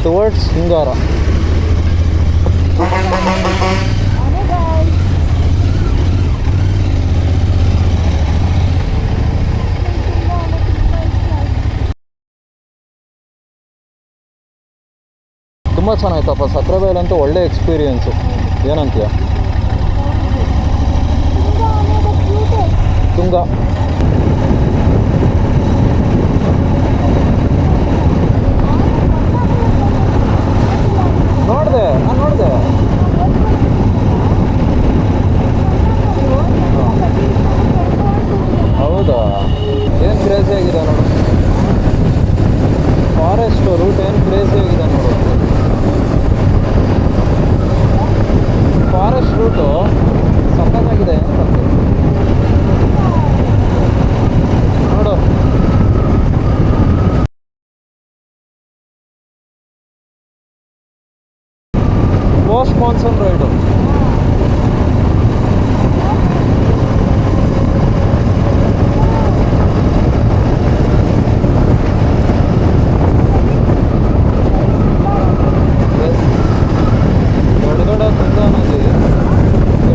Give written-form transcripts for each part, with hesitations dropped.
Towards ಹಿಂಗಾರ. ತುಂಬ ಚೆನ್ನಾಗಿತ್ತಪ್ಪ ಸಕ್ರೆಬೈಲಂತೂ ಒಳ್ಳೆ experience. ಏನಂತೀಯ? Tunga ನೋಡಿದೆ, ನಾನು ನೋಡಿದೆ. ಹೌದಾ? ಏನು ಕ್ರೇಜಿ ಆಗಿದೆ ನೋಡು, ಫಾರೆಸ್ಟ್ ರೂಟ್ ಏನು ಕ್ರೇಜಿ ಆಗಿದೆ ನೋಡು. ಫಾರೆಸ್ಟ್ ರೂಟು ಸಕ್ಕತ್ತಾಗಿದೆ ನೋಡು. Post monsoon raid.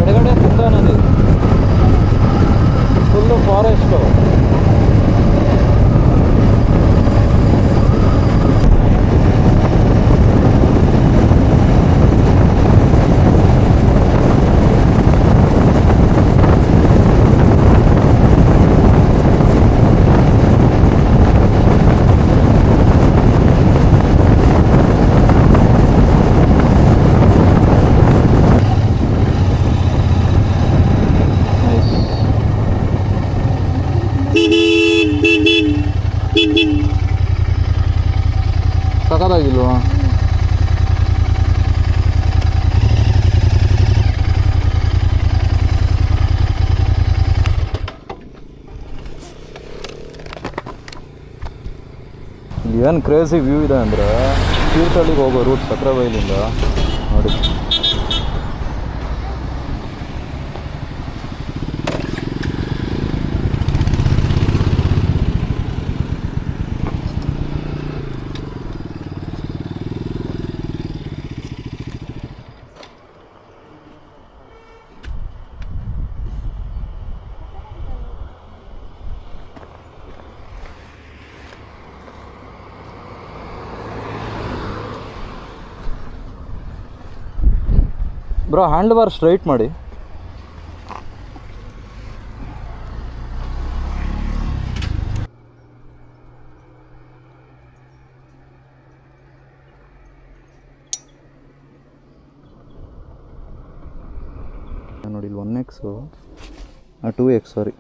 ಎಡಗಡೆ ತುಂಗಾ ನದಿ, ಫುಲ್ಲು ಫಾರೆಸ್ಟು. ಸಖತ್ತಾಗಿಲ್ವಾ? ಏನು ಕ್ರೇಜಿ ವ್ಯೂ ಇದೆ ಅಂದರೆ ತೀರ್ಥಹಳ್ಳಿಗೆ ಹೋಗೋ ರೂಟ್ ಸಕ್ರೆಬೈಲಿಂದ ನೋಡಿ. ಬ್ರೋ ಹ್ಯಾಂಡ್ ಬಾರ್ ಸ್ಟ್ರೈಟ್ ಮಾಡಿ. ನೋಡಿ ಇಲ್ಲಿ 1x 2x ಸಾರಿ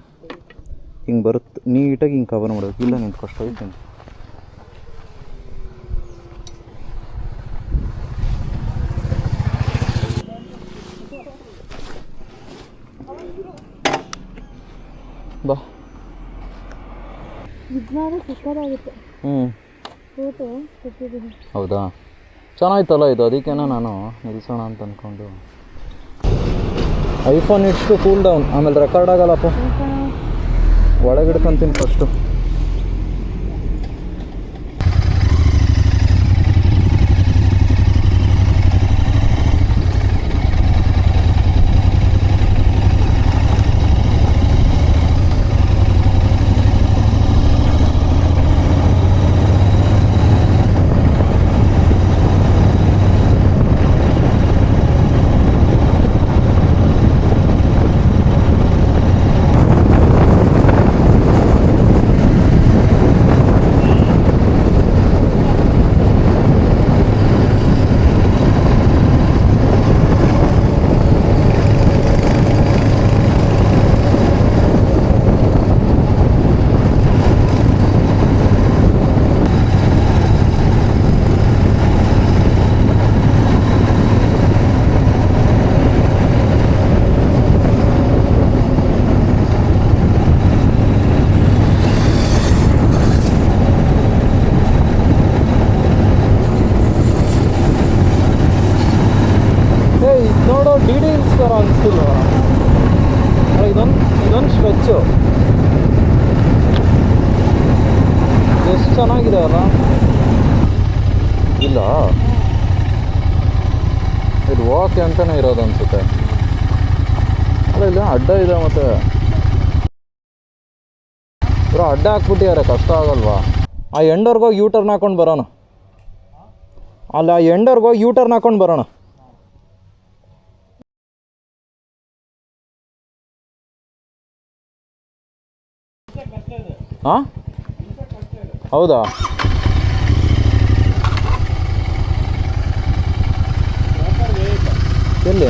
ಹಿಂಗೆ ಬರುತ್ತೆ, ನೀಟಾಗಿ ಹಿಂಗೆ ಕವರ್ ಮಾಡೋದು. ಇಲ್ಲ ನಿಂತ್ಕೊ ಸ್ಟ್ರೈಟ್ ಅಂತ. ಬಾ. ಹೌದಾ? ಚೆನ್ನಾಯ್ತಲ್ಲ ಇದು, ಅದಕ್ಕೇನೋ ನಾನು ನಿಲ್ಲಿಸೋಣ ಅಂತ ಅಂದ್ಕೊಂಡು. ಐಫೋನ್ ಇಟ್ಟು ಕೂಲ್ ಡೌನ್, ಆಮೇಲೆ ರೆಕಾರ್ಡ್ ಆಗಲ್ಲಪ್ಪ. ಒಳಗಿಡ್ಕೊಂತೀನಿ ಫಸ್ಟು. ಓಕೆ ಅಂತಲೇ ಇರೋದು ಅನಿಸುತ್ತೆ. ಅಲ್ಲ ಇಲ್ಲ ಅಡ್ಡ ಇದೆ ಮತ್ತು ಬ್ರೋ ಅಡ್ಡ ಹಾಕ್ಬಿಟ್ಟಿದ್ದಾರೆ, ಕಷ್ಟ ಆಗಲ್ವಾ? ಆ ಎಂಡರ್ಗೆ ಹೋಗಿ ಯೂ ಟರ್ನ್ ಹಾಕೊಂಡು ಬರೋಣ. ಅಲ್ಲ ಆ ಎಂಡರ್ಗೆ ಹೋಗಿ ಯೂ ಟರ್ನ್ ಹಾಕೊಂಡು ಬರೋಣ. ಹಾಂ ಹೌದಾ? ಎಲ್ಲಿ?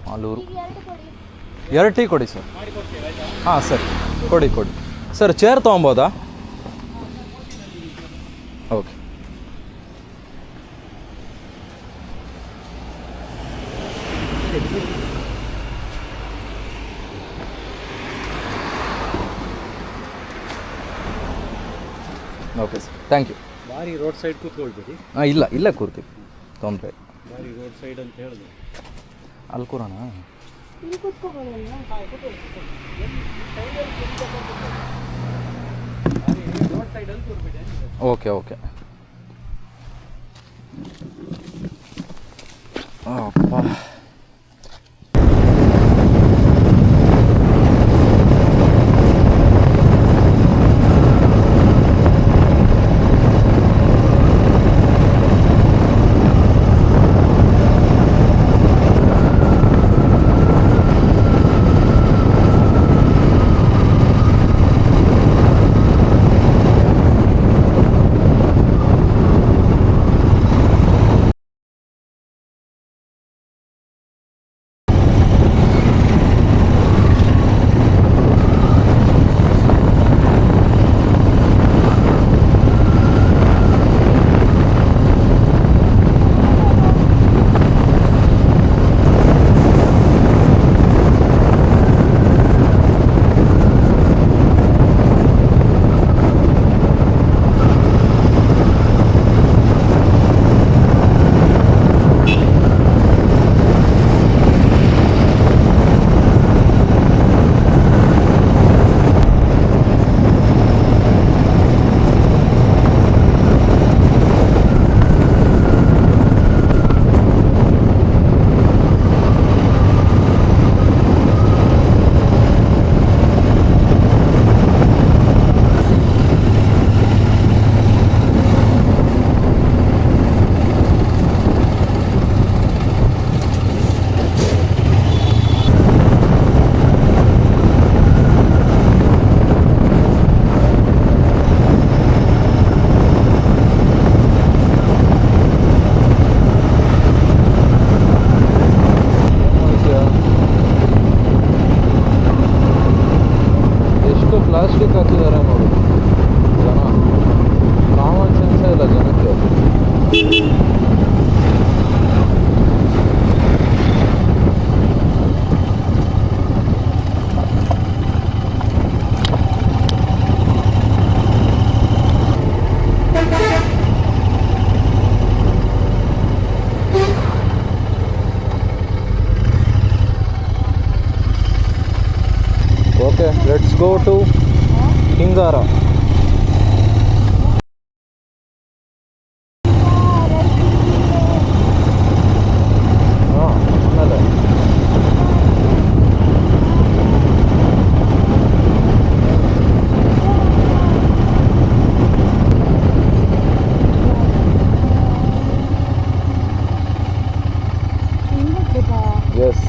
ಮಾಲೂರು. 2 ಟೀ ಕೊಡಿ ಸರ್. ಹಾಂ ಸರ್ ಕೊಡಿ ಸರ್. ಚೇರ್ ತೊಗೊಬೋದಾ? Okay. Okay sir, thank you. ಬಾರಿ ರೋಡ್ ಸೈಡ್ ಕೂತ್ಕೊಳ್ಬೇಡಿ. ಹಾಂ ಇಲ್ಲ ಇಲ್ಲೇ ಕೂರ್ತೀವಿ, ತೊಂದರೆ. ಬಾರಿ ರೋಡ್ ಸೈಡ್ ಅಂತ ಹೇಳಿದೆ. ಅಲ್ಲಿ ಕೂರೋಣ. Okay okay. ಅಪ್ಪ ಪ್ಲಾಸ್ಟಿಕ್ ಹಾಕಿದ್ದಾರೆ ನೋಡಿ ಜನ. ಕಾಮನ್ ಸೆನ್ಸೇ ಇಲ್ಲ ಜನಕ್ಕೆ. Okay, let's go to Hingara. ಆಮೇಲೆ ಎಸ್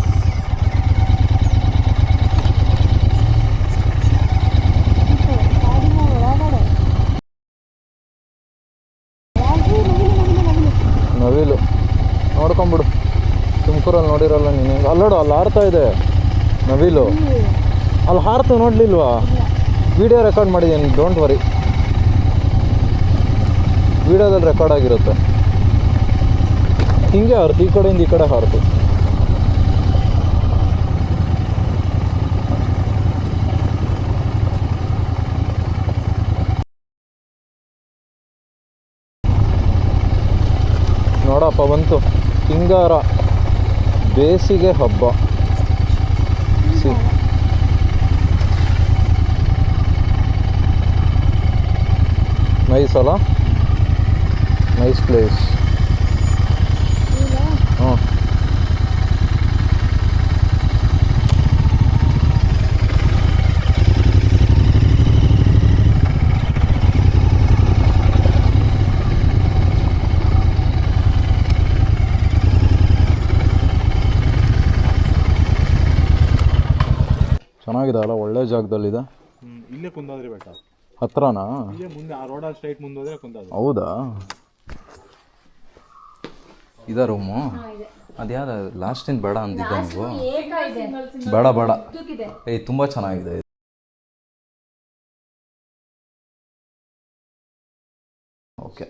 ನವಿಲು ನೋಡ್ಕೊಂಬಿಡು. ತುಮಕೂರಲ್ಲಿ ನೋಡಿರಲ್ಲ ನೀನು. ಅಲ್ಲೋಡು, ಅಲ್ಲಿ ಹಾರ್ತಾ ಇದೆ ನವಿಲು. ಅಲ್ಲಿ ಹಾರ್ತು ನೋಡಲಿಲ್ವಾ? ವಿಡಿಯೋ ರೆಕಾರ್ಡ್ ಮಾಡಿದ್ದೀನಿ, ಡೋಂಟ್ ವರಿ. ವಿಡಿಯೋದಲ್ಲಿ ರೆಕಾರ್ಡ್ ಆಗಿರುತ್ತೆ. ಹಿಂಗೆ ಹಾರ್ತು, ಈ ಕಡೆಯಿಂದ ಈ ಕಡೆ ಹಾರ್ತು. ನೋಡಪ್ಪ ಬಂತು ಹಿಂಗಾರ ಬೇಸಿಗೆ ಹಬ್ಬ. ನೈಸ್. ಪ್ಲೇಸ್ ಅಲ್ಲ, ನೈಸ್ ಪ್ಲೇಸ್. ಹ್ಞೂ ಚೆನ್ನಾಗಿದೆ ಅಲ್ಲ, ಒಳ್ಳೆ ಜಾಗದಲ್ಲಿದೆ. ಇಲ್ಲೇ ಕುಂದಾದ್ರಿ ಬೆಟ್ಟ ಹತ್ರನಾ? ಇಲ್ಲೇ ಮುಂದೆ ಆ ರೋಡಲ್ಲಿ ಸ್ಟ್ರೈಟ್ ಮುಂದೆ ಹೋದ್ರೆ ಕುಂದಾದ್ರಿ. ಹೌದಾ? ಇದ ರೂಮು? ಅದ್ಯಾವುದು ಲಾಸ್ಟಿಂದ ಬೇಡ ಅಂದಿದ್ದೆ ನೀವು? ಬೇಡ ಬೇಡ, ತುಂಬ ಚೆನ್ನಾಗಿದೆ. ಓಕೆ.